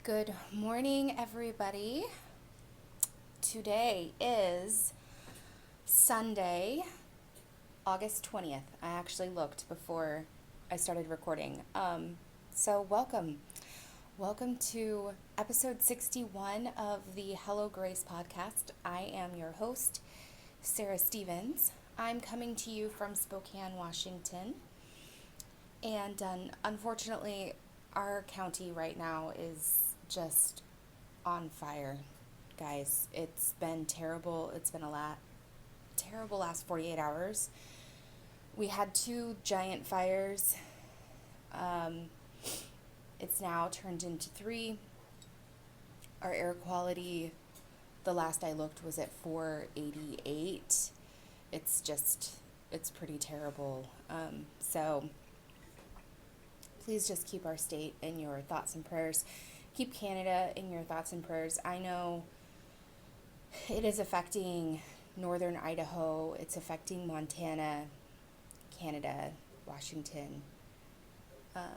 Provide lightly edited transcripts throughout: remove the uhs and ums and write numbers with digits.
Good morning, everybody. Today is Sunday, August 20th. I actually looked before I started recording. So welcome. Welcome to episode 61 of the Hello Grace podcast. I am your host, Sarah Stevens. I'm coming to you from Spokane, Washington. And unfortunately, our county right now is just on fire, guys. It's been terrible. It's been terrible last 48 hours. We had two giant fires. It's now turned into three. Our air quality, the last I looked, was at 488. It's pretty terrible. So please just keep our state in your thoughts and prayers. Keep Canada in your thoughts and prayers. I know it is affecting northern Idaho. It's affecting Montana, Canada, Washington, a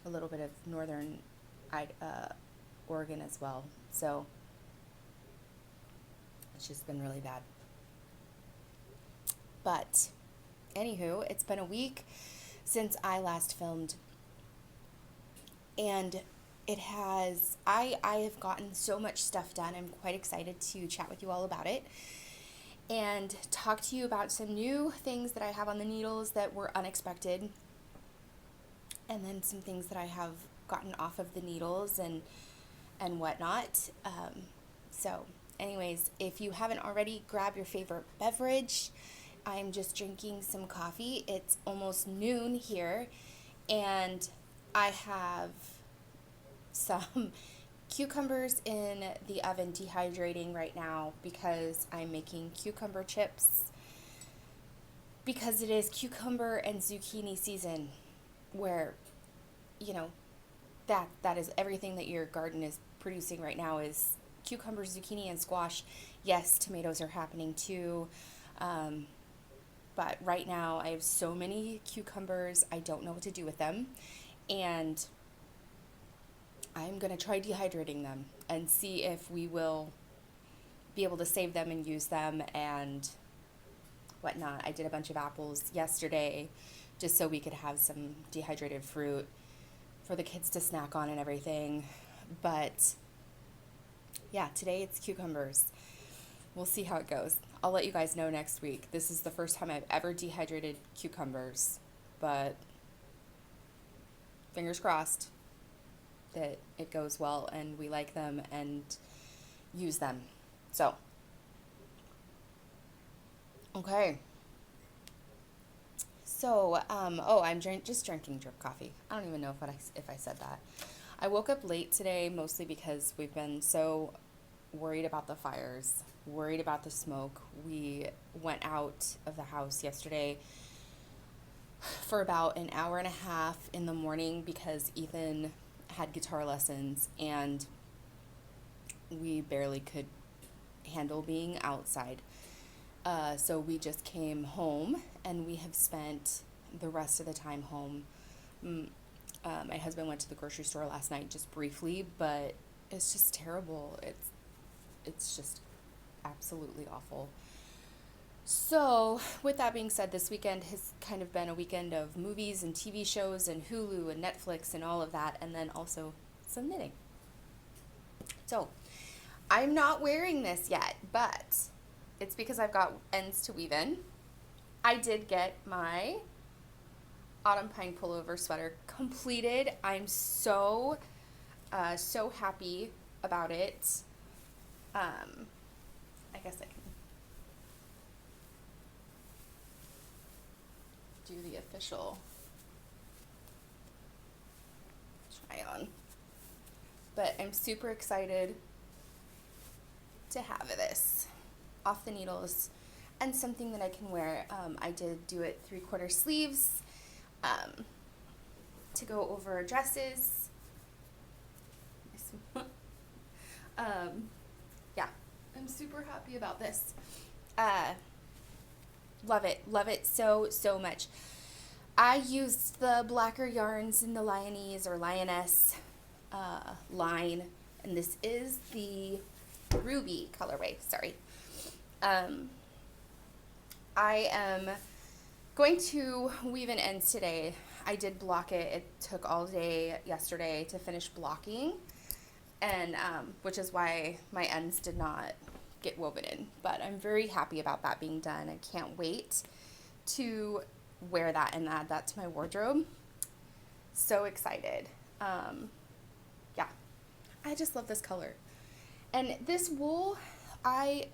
little bit of northern Oregon as well. So it's just been really bad. But anywho, it's been a week since I last filmed, and I have gotten so much stuff done. I'm quite excited to chat with you all about it and talk to you about some new things that I have on the needles that were unexpected, and then some things that I have gotten off of the needles and whatnot. So anyways, if you haven't already, grab your favorite beverage. I'm just drinking some coffee. It's almost noon here, and I have some cucumbers in the oven dehydrating right now because I'm making cucumber chips, because it is cucumber and zucchini season, where, that is everything that your garden is producing right now is cucumber, zucchini, and squash. Yes, tomatoes are happening too. But right now I have so many cucumbers, I don't know what to do with them. And I'm going to try dehydrating them and see if we will be able to save them and use them and whatnot. I did a bunch of apples yesterday just so we could have some dehydrated fruit for the kids to snack on and everything. But yeah, today it's cucumbers. We'll see how it goes. I'll let you guys know next week. This is the first time I've ever dehydrated cucumbers, but fingers crossed that it goes well and we like them and use them. So, okay. So, I'm just drinking drip coffee. I don't even know if I said that. I woke up late today mostly because we've been so worried about the fires, worried about the smoke. We went out of the house yesterday for about an hour and a half in the morning because Ethan had guitar lessons and we barely could handle being outside. So we just came home and we have spent the rest of the time home. My husband went to the grocery store last night just briefly, but it's just terrible. It's just absolutely awful. So, with that being said, this weekend has kind of been a weekend of movies and TV shows and Hulu and Netflix and all of that, and then also some knitting. So, I'm not wearing this yet, but it's because I've got ends to weave in. I did get my autumn pine pullover sweater completed. I'm so happy about it. I guess I can do the official try on. But I'm super excited to have this off the needles and something that I can wear. I did do it 3/4 sleeves to go over dresses. Yeah, I'm super happy about this. Love it so much. I used the Blacker Yarns in the Lioness line, and this is the Ruby colorway, sorry. Um, I am going to weave in ends today. I did block it. It took all day yesterday to finish blocking, and which is why my ends did not get woven in. But I'm very happy about that being done. I can't wait to wear that and add that to my wardrobe. So excited. Yeah, I just love this color. And this wool, I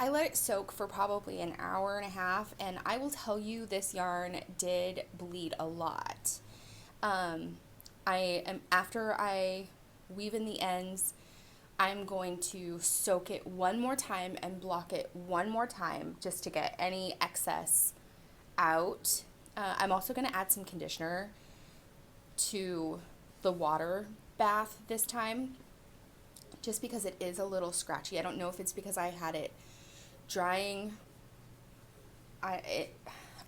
let it soak for probably an hour and a half, and I will tell you this yarn did bleed a lot. After I weave in the ends, I'm going to soak it one more time and block it one more time just to get any excess out. I'm also going to add some conditioner to the water bath this time, just because it is a little scratchy. I don't know if it's because I had it drying. I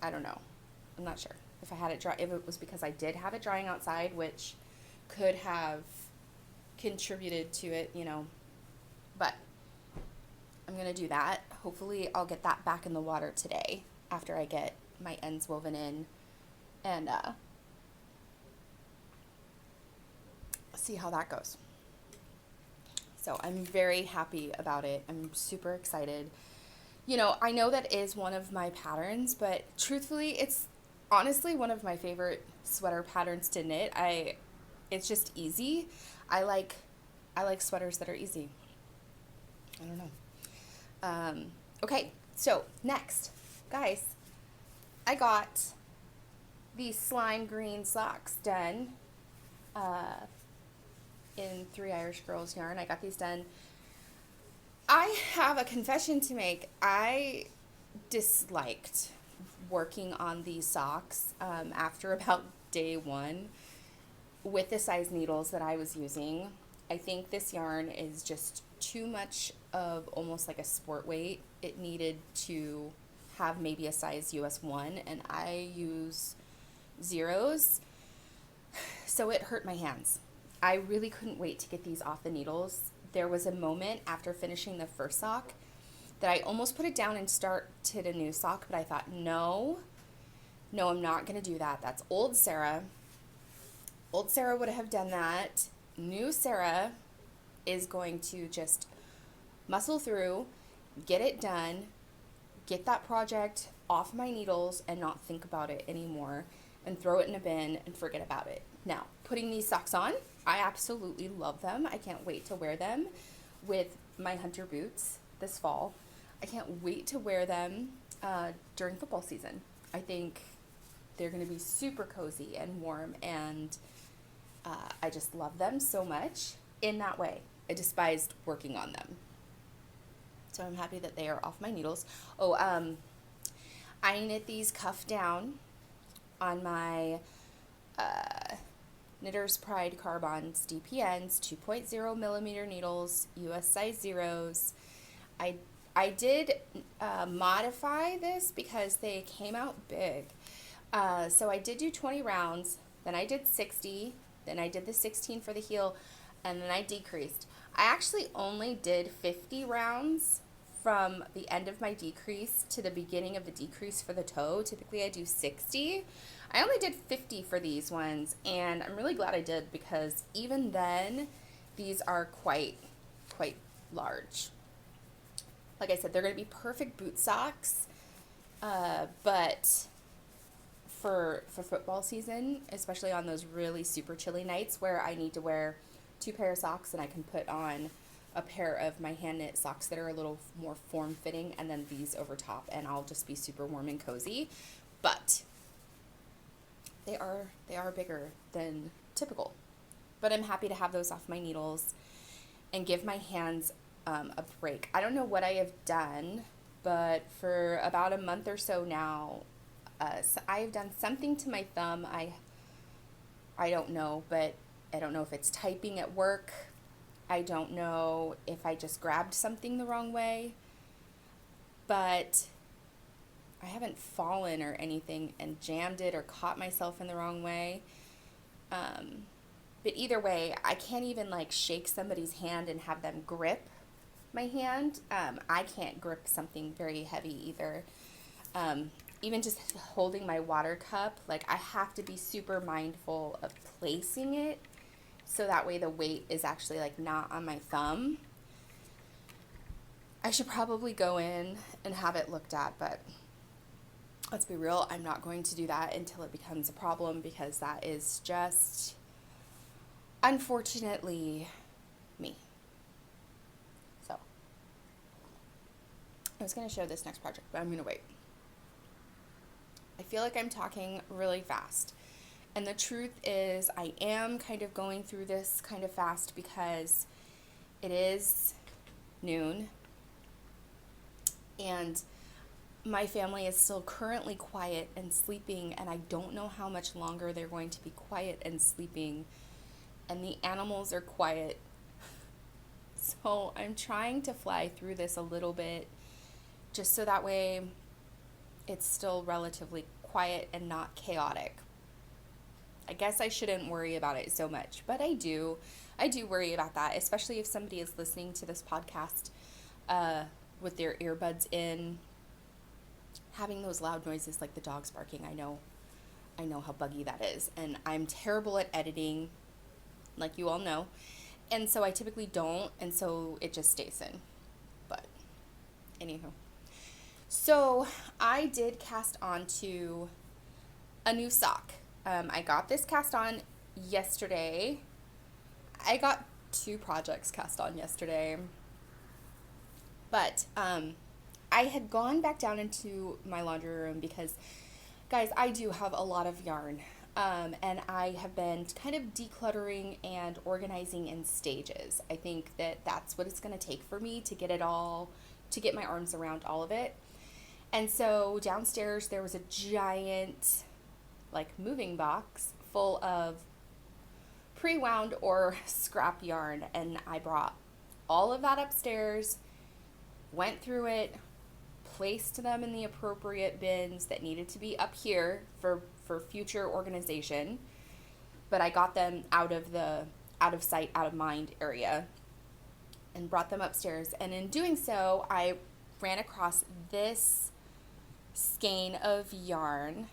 don't know. I'm not sure if I had it dry, if it was because I did have it drying outside, which could have contributed to it, but I'm going to do that. Hopefully I'll get that back in the water today after I get my ends woven in, and see how that goes. So I'm very happy about it. I'm super excited. I know that is one of my patterns, but truthfully, it's honestly one of my favorite sweater patterns to knit. It's just easy. I like sweaters that are easy. I don't know. Okay, so next, guys, I got these slime green socks done in 3 Irish Girls yarn. I got these done. I have a confession to make. I disliked working on these socks after about day 1 with the size needles that I was using. I think this yarn is just too much of almost like a sport weight. It needed to have maybe a size US 1, and I use zeros, so it hurt my hands. I really couldn't wait to get these off the needles. There was a moment after finishing the first sock that I almost put it down and started a new sock, but I thought, no, I'm not going to do that. That's old Sarah. Old Sarah would have done that. New Sarah is going to just muscle through, get it done, get that project off my needles and not think about it anymore, and throw it in a bin and forget about it. Now, putting these socks on, I absolutely love them. I can't wait to wear them with my hunter boots this fall. I can't wait to wear them during football season. I think they're going to be super cozy and warm, and I just love them so much in that way. I despised working on them. So I'm happy that they are off my needles. Oh, I knit these cuff down on my Knitter's Pride Carbons DPNs, 2.0 millimeter needles, US size zeros. I did modify this because they came out big. So I did do 20 rounds, then I did 60, then I did the 16 for the heel, and then I decreased. I actually only did 50 rounds from the end of my decrease to the beginning of the decrease for the toe. Typically I do 60. I only did 50 for these ones, and I'm really glad I did, because even then these are quite large. Like I said, they're going to be perfect boot socks, but for football season, especially on those really super chilly nights where I need to wear 2 pair of socks and I can put on a pair of my hand knit socks that are a little more form fitting, and then these over top, and I'll just be super warm and cozy. But they are bigger than typical. But I'm happy to have those off my needles and give my hands a break. I don't know what I have done, but for about a month or so now, so I've done something to my thumb. I don't know, but I don't know if it's typing at work. I don't know if I just grabbed something the wrong way, but I haven't fallen or anything and jammed it or caught myself in the wrong way. But either way, I can't even like shake somebody's hand and have them grip my hand. I can't grip something very heavy either. Even just holding my water cup, like I have to be super mindful of placing it so that way the weight is actually like not on my thumb. I should probably go in and have it looked at, but let's be real, I'm not going to do that until it becomes a problem because that is just, unfortunately, me. So, I was going to show this next project, but I'm going to wait. I feel like I'm talking really fast. And the truth is, I am kind of going through this kind of fast because it is noon and my family is still currently quiet and sleeping, and I don't know how much longer they're going to be quiet and sleeping, and the animals are quiet. So I'm trying to fly through this a little bit just so that way it's still relatively quiet and not chaotic. I guess I shouldn't worry about it so much, but I do. I do worry about that, especially if somebody is listening to this podcast with their earbuds in, having those loud noises like the dogs barking. I know how buggy that is, and I'm terrible at editing, like you all know, and so I typically don't, and so it just stays in. But anywho, so I did cast onto a new sock. I got this cast on yesterday. I got 2 projects cast on yesterday, but I had gone back down into my laundry room because, guys, I do have a lot of yarn, and I have been kind of decluttering and organizing in stages. I think that that's what it's going to take for me to get it all, to get my arms around all of it. And so downstairs there was a giant, like, moving box full of pre-wound or scrap yarn, and I brought all of that upstairs, went through it, placed them in the appropriate bins that needed to be up here for future organization, but I got them out of sight, out of mind area and brought them upstairs. And in doing so, I ran across this skein of yarn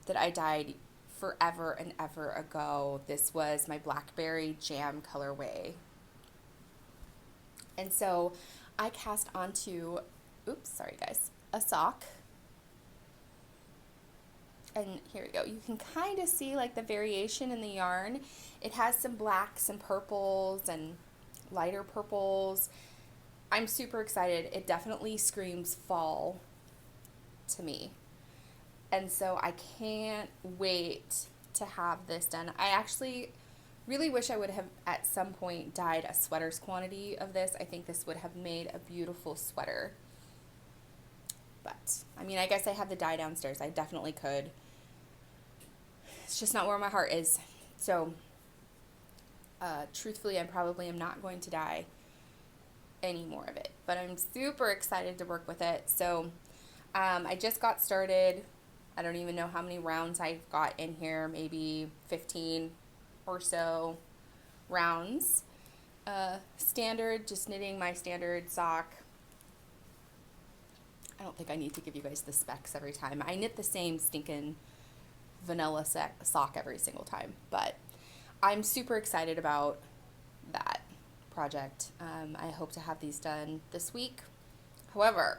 that I dyed forever and ever ago. This was my Blackberry Jam colorway. And so I cast onto, a sock. And here we go. You can kind of see like the variation in the yarn. It has some blacks and purples and lighter purples. I'm super excited. It definitely screams fall to me. And so I can't wait to have this done. I actually really wish I would have at some point dyed a sweater's quantity of this. I think this would have made a beautiful sweater. But, I mean, I guess I have the dye downstairs. I definitely could. It's just not where my heart is. So, truthfully, I probably am not going to dye any more of it. But I'm super excited to work with it. So, I just got started. I don't even know how many rounds I've got in here. Maybe 15 or so rounds. Standard, just knitting my standard sock. I don't think I need to give you guys the specs every time. I knit the same stinking vanilla sock every single time, but I'm super excited about that project. I hope to have these done this week. However,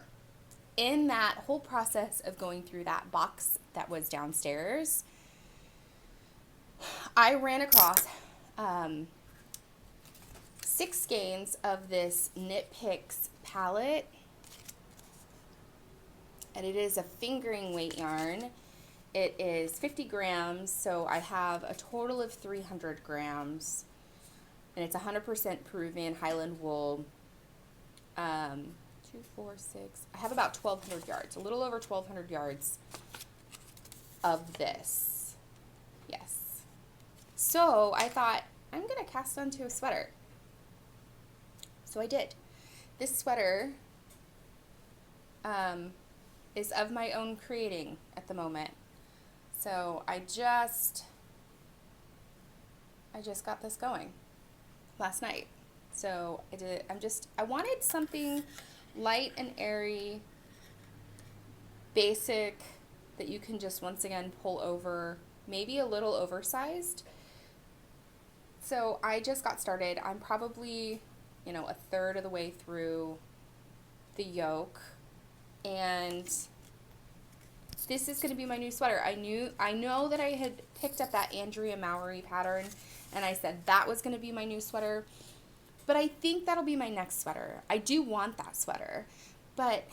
in that whole process of going through that box that was downstairs, I ran across 6 skeins of this Knit Picks palette, and it is a fingering weight yarn. It is 50 grams, so I have a total of 300 grams, and it's 100% Peruvian Highland wool. 2, 4, 6. I have about 1,200 yards, a little over 1,200 yards of this. Yes. So I thought, I'm going to cast onto a sweater. So I did. This sweater is of my own creating at the moment. So I just I just got this going last night. So I wanted something light and airy, basic, that you can just once again pull over, maybe a little oversized. So I just got started. I'm probably, a third of the way through the yoke, and this is going to be my new sweater. I know that I had picked up that Andrea Mowry pattern, and I said that was going to be my new sweater, but I think that'll be my next sweater. I do want that sweater, but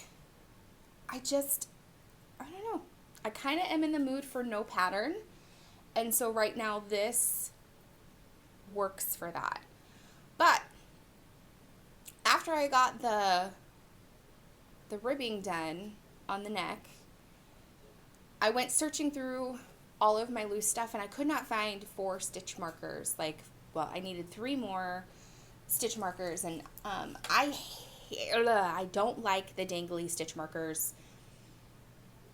I don't know. I kind of am in the mood for no pattern, and so right now this works for that. But after I got the ribbing done on the neck, I went searching through all of my loose stuff, and I could not find 4 stitch markers. I needed 3 more stitch markers, and I don't like the dangly stitch markers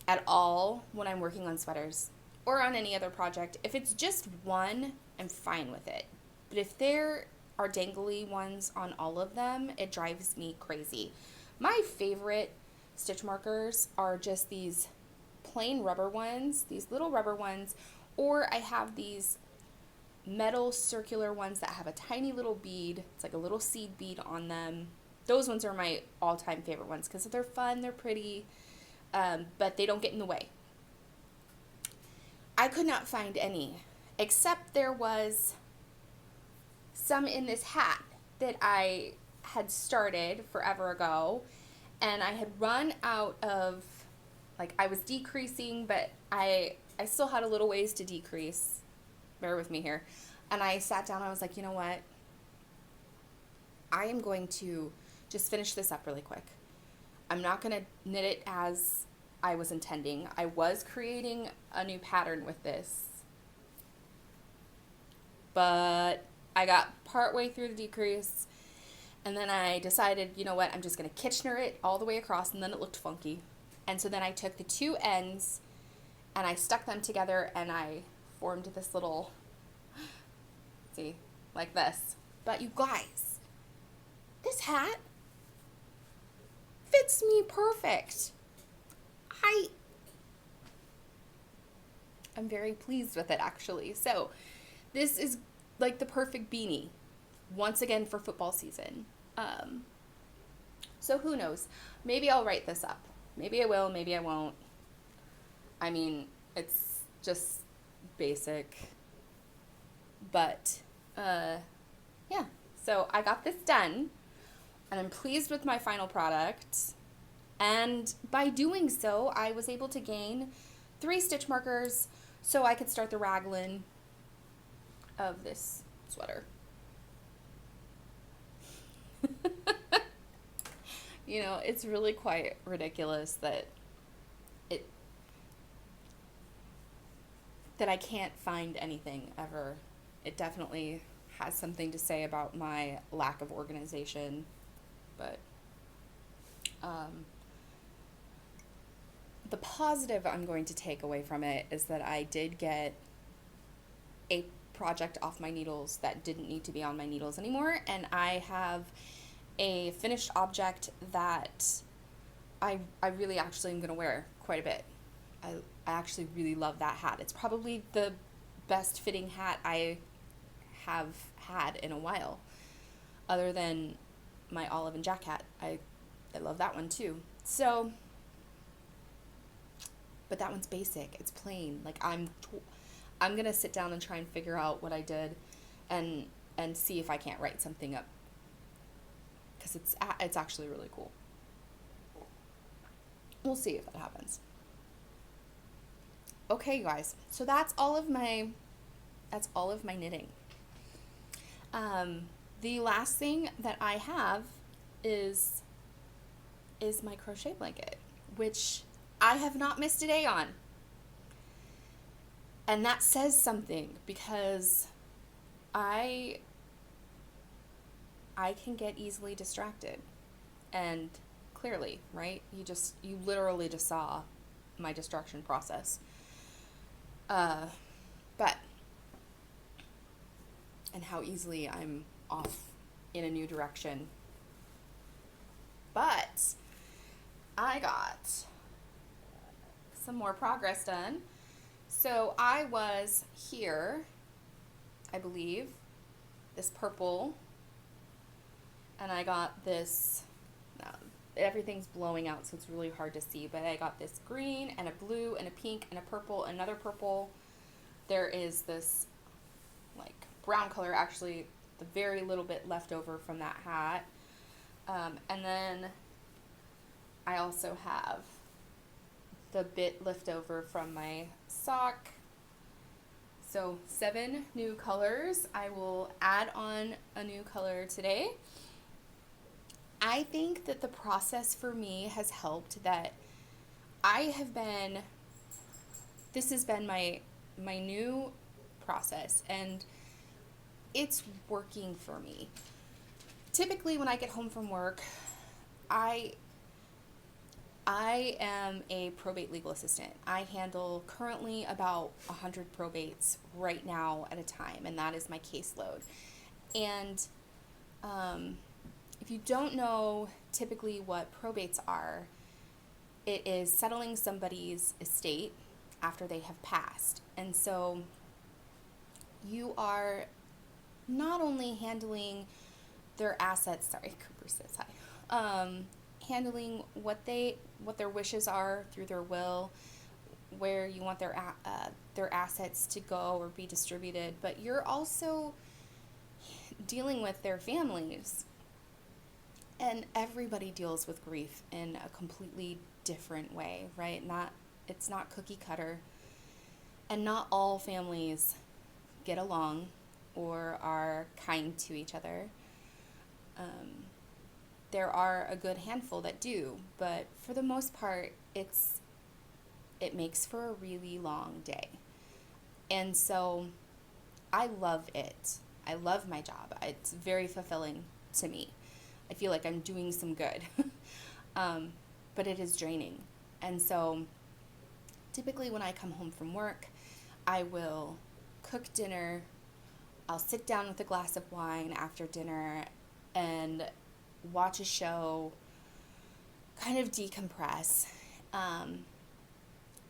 at all when I'm working on sweaters or on any other project. If it's just one, I'm fine with it. But if there are dangly ones on all of them, it drives me crazy. My favorite stitch markers are just these plain rubber ones, these little rubber ones, or I have these metal circular ones that have a tiny little bead. It's like a little seed bead on them. Those ones are my all-time favorite ones because they're fun, they're pretty, but they don't get in the way. I could not find any, except there was some in this hat that I had started forever ago, and I had run out of, I was decreasing, but I still had a little ways to decrease. Bear with me here. And I sat down and I was like, you know what? I am going to just finish this up really quick. I'm not going to knit it as I was intending. I was creating a new pattern with this, but I got partway through the decrease, and then I decided, you know what, I'm just going to Kitchener it all the way across, and then it looked funky. And so then I took the 2 ends, and I stuck them together, and I formed this little, see, like this. But you guys, this hat fits me perfect. I'm very pleased with it, actually. So this is like the perfect beanie, once again, for football season. So who knows? Maybe I'll write this up. Maybe I will, maybe I won't. I mean, it's just basic. But, yeah. So I got this done, and I'm pleased with my final product. And by doing so, I was able to gain 3 stitch markers so I could start the raglan of this sweater. It's really quite ridiculous that I can't find anything ever. It definitely has something to say about my lack of organization, but the positive I'm going to take away from it is that I did get a project off my needles that didn't need to be on my needles anymore, and I have a finished object that I really actually am going to wear quite a bit. I actually really love that hat. It's probably the best fitting hat I have had in a while, other than my Olive and Jack hat. I love that one too. So, but that one's basic. It's plain. I'm gonna sit down and try and figure out what I did, and see if I can't write something up, because it's actually really cool. We'll see if that happens. Okay, guys. So that's all of my knitting. The last thing that I have is my crochet blanket, which I have not missed a day on. And that says something, because I can get easily distracted. And clearly, right? You literally just saw my distraction process. But and how easily I'm off in a new direction. But I got some more progress done. So I was here, I believe, this purple, and I got this, everything's blowing out, so it's really hard to see, but I got this green and a blue and a pink and a purple, another purple. There is this like brown color, actually the very little bit left over from that hat. And then I also have the bit left over from my sock. So 7 new colors. I will add on a new color today. I think that the process for me has helped, that this has been my new process, and it's working for me. Typically when I get home from work, I am a probate legal assistant. I handle currently about 100 probates right now at a time, and that is my caseload. And if you don't know typically what probates are, it is settling somebody's estate after they have passed. And so you are not only handling their assets, sorry, Cooper says hi, handling what their wishes are through their will, where you want their assets to go or be distributed, but you're also dealing with their families. And everybody deals with grief in a completely different way, right? It's not cookie cutter, and not all families get along or are kind to each other. There are a good handful that do, but for the most part, it makes for a really long day. And so I love it. I love my job. It's very fulfilling to me. I feel like I'm doing some good. But it is draining. And so typically when I come home from work, I will cook dinner. I'll sit down with a glass of wine after dinner and watch a show, kind of decompress.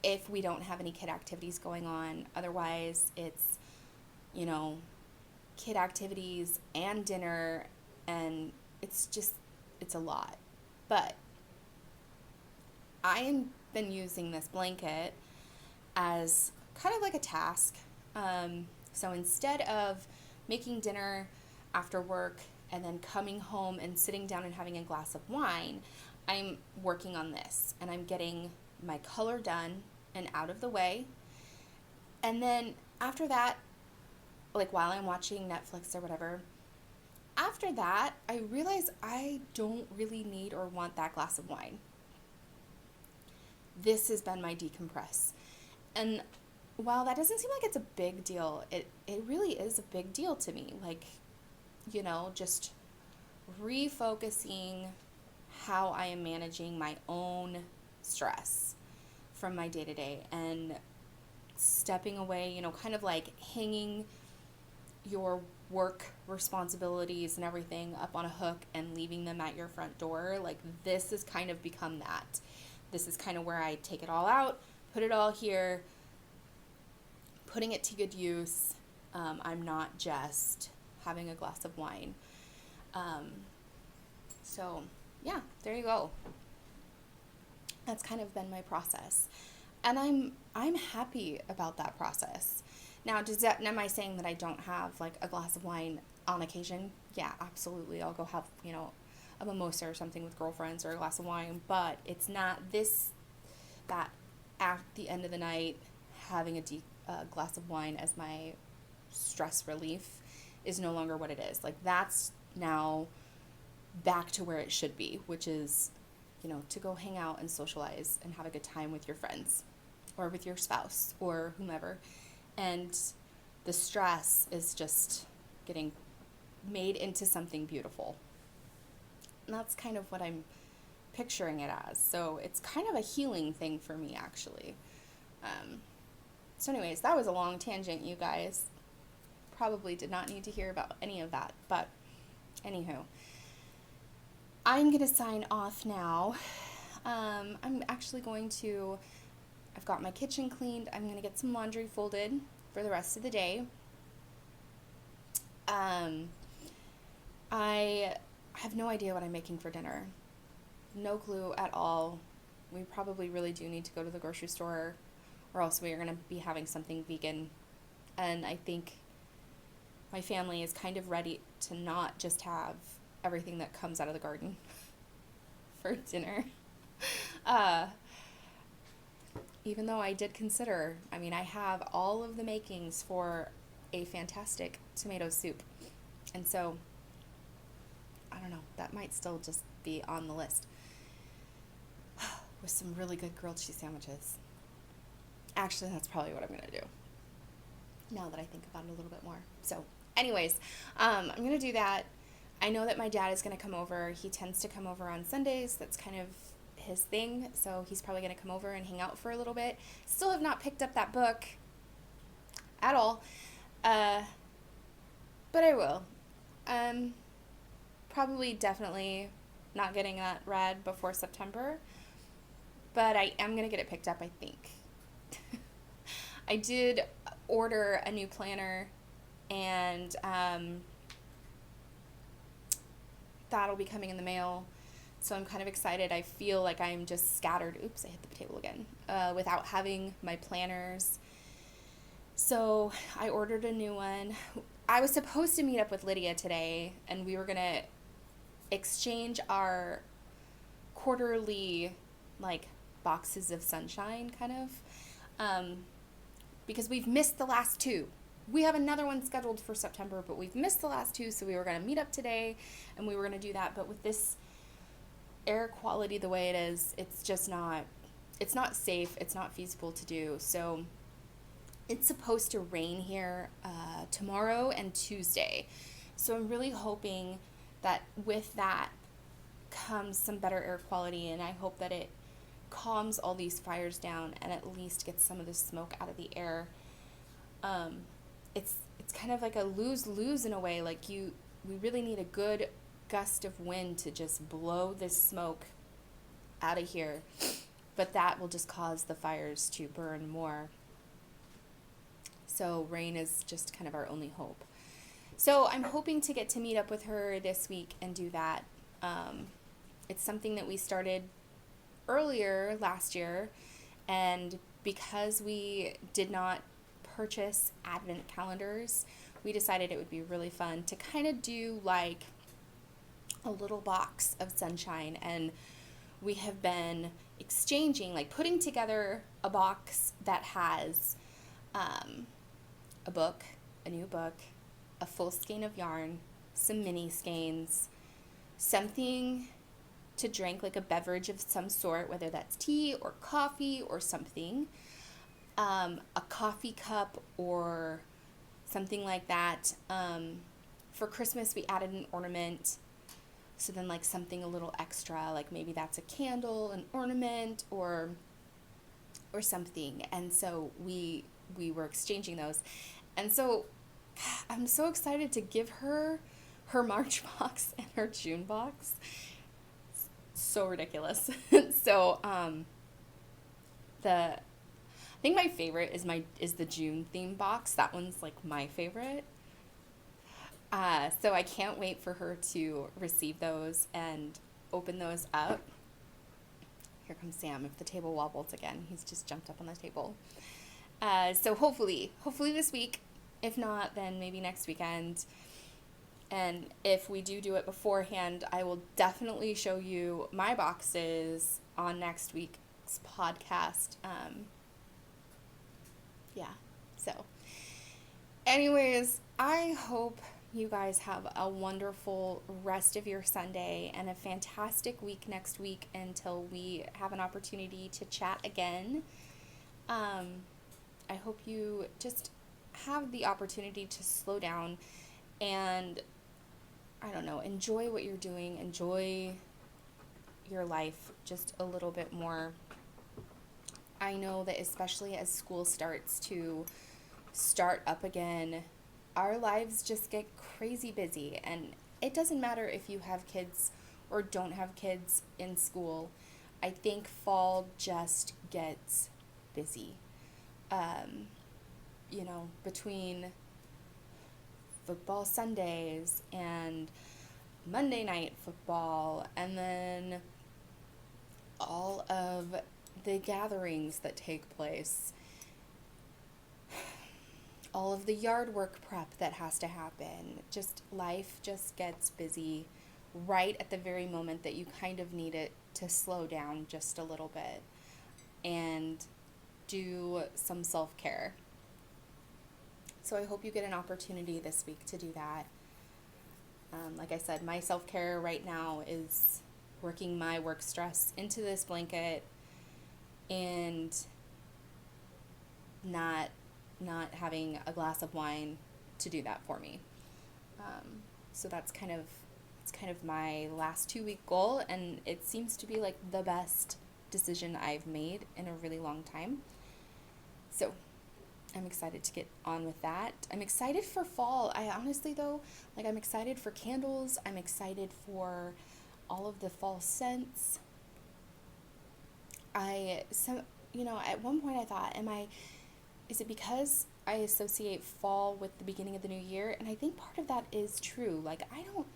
If we don't have any kid activities going on, otherwise it's, kid activities and dinner, and it's a lot. But I have been using this blanket as kind of like a task. So instead of making dinner after work and then coming home and sitting down and having a glass of wine, I'm working on this, and I'm getting my color done and out of the way. And then after that, like while I'm watching Netflix or whatever, after that, I realize I don't really need or want that glass of wine. This has been my decompress. And while that doesn't seem like it's a big deal, it really is a big deal to me. Like, just refocusing how I am managing my own stress from my day-to-day, and stepping away, kind of like hanging your work responsibilities and everything up on a hook and leaving them at your front door. Like, this has kind of become that. This is kind of where I take it all out, put it all here, putting it to good use. I'm not just having a glass of wine. So yeah, there you go. That's kind of been my process, and I'm happy about that process. Now, am I saying that I don't have like a glass of wine on occasion? Yeah, absolutely. I'll go have a mimosa or something with girlfriends, or a glass of wine, but it's not that at the end of the night having a glass of wine as my stress relief is no longer what it is. Like, that's now back to where it should be, which is, to go hang out and socialize and have a good time with your friends or with your spouse or whomever. And the stress is just getting made into something beautiful. And that's kind of what I'm picturing it as. So it's kind of a healing thing for me, actually. So anyways, that was a long tangent, you guys. probably did not need to hear about any of that. But anywho, I'm going to sign off now. I'm actually going to, I've got my kitchen cleaned. I'm going to get some laundry folded for the rest of the day. I have no idea what I'm making for dinner. No clue at all. We probably really do need to go to the grocery store, or else we are going to be having something vegan. And I think my family is kind of ready to not just have everything that comes out of the garden for dinner. Even though I did consider, I mean, I have all of the makings for a fantastic tomato soup. And so, I don't know, that might still just be on the list. With some really good grilled cheese sandwiches. Actually, that's probably what I'm going to do, now that I think about it a little bit more. So, anyways, I'm going to do that. I know that my dad is going to come over. He tends to come over on Sundays. That's kind of his thing. So he's probably going to come over and hang out for a little bit. Still have not picked up that book at all. But I will. Probably definitely not getting that read before September. But I am going to get it picked up, I think. I did order a new planner, and that'll be coming in the mail. So I'm kind of excited. I feel like I'm just scattered. Oops, I hit the table again. Without having my planners. So I ordered a new one. I was supposed to meet up with Lydia today, and we were going to exchange our quarterly, like, boxes of sunshine, kind of. Because we've missed the last two. We have another one scheduled for September, but we've missed the last two, so we were going to meet up today, and we were going to do that. But with this air quality the way it is, it's just not, it's not safe, it's not feasible to do. So it's supposed to rain here tomorrow and Tuesday. So I'm really hoping that with that comes some better air quality, and I hope that it calms all these fires down and at least gets some of the smoke out of the air. It's kind of like a lose-lose in a way. Like we really need a good gust of wind to just blow this smoke out of here, but that will just cause the fires to burn more. So rain is just kind of our only hope. So I'm hoping to get to meet up with her this week and do that. It's something that we started earlier last year, and because we did not purchase advent calendars, we decided it would be really fun to kind of do like a little box of sunshine. And we have been exchanging, like putting together a box that has a book, a new book, a full skein of yarn, some mini skeins, something to drink, like a beverage of some sort, whether that's tea or coffee or something, a coffee cup or something like that. For Christmas, we added an ornament, so then like something a little extra, like maybe that's a candle, an ornament, or something. And so we were exchanging those. And so I'm so excited to give her her March box and her June box. So ridiculous. So I think my favorite is the June theme box. That one's like my favorite. So I can't wait for her to receive those and open those up. Here comes Sam. If the table wobbles again, he's just jumped up on the table. So hopefully this week. If not, then maybe next weekend. And if we do it beforehand, I will definitely show you my boxes on next week's podcast. Yeah. So anyways, I hope you guys have a wonderful rest of your Sunday and a fantastic week next week until we have an opportunity to chat again. I hope you just have the opportunity to slow down and, I don't know, enjoy what you're doing, enjoy your life just a little bit more. I know that especially as school starts to start up again, our lives just get crazy busy, and it doesn't matter if you have kids or don't have kids in school. I think fall just gets busy. Um, between football Sundays and Monday night football, and then all of the gatherings that take place, all of the yard work prep that has to happen. Just life just gets busy right at the very moment that you kind of need it to slow down just a little bit and do some self care. So I hope you get an opportunity this week to do that. Like I said, my self care right now is working my work stress into this blanket and not having a glass of wine to do that for me. So that's kind of my last 2 week goal, and it seems to be like the best decision I've made in a really long time. So I'm excited to get on with that. I'm excited for fall. I honestly though, like, I'm excited for candles. I'm excited for all of the fall scents. At one point I thought, is it because I associate fall with the beginning of the new year? And I think part of that is true. Like, I don't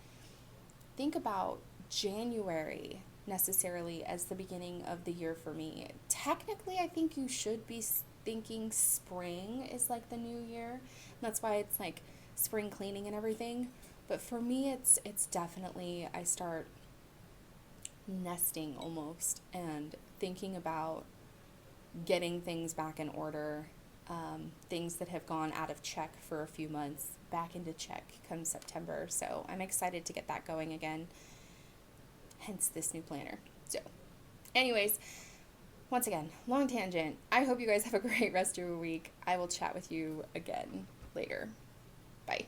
think about January necessarily as the beginning of the year for me. Technically, I think you should be thinking spring is like the new year. And that's why it's like spring cleaning and everything. But for me, it's definitely, I start nesting almost and thinking about getting things back in order, things that have gone out of check for a few months back into check come September. So I'm excited to get that going again, hence this new planner. So anyways, once again, long tangent. I hope you guys have a great rest of your week. I will chat with you again later. Bye.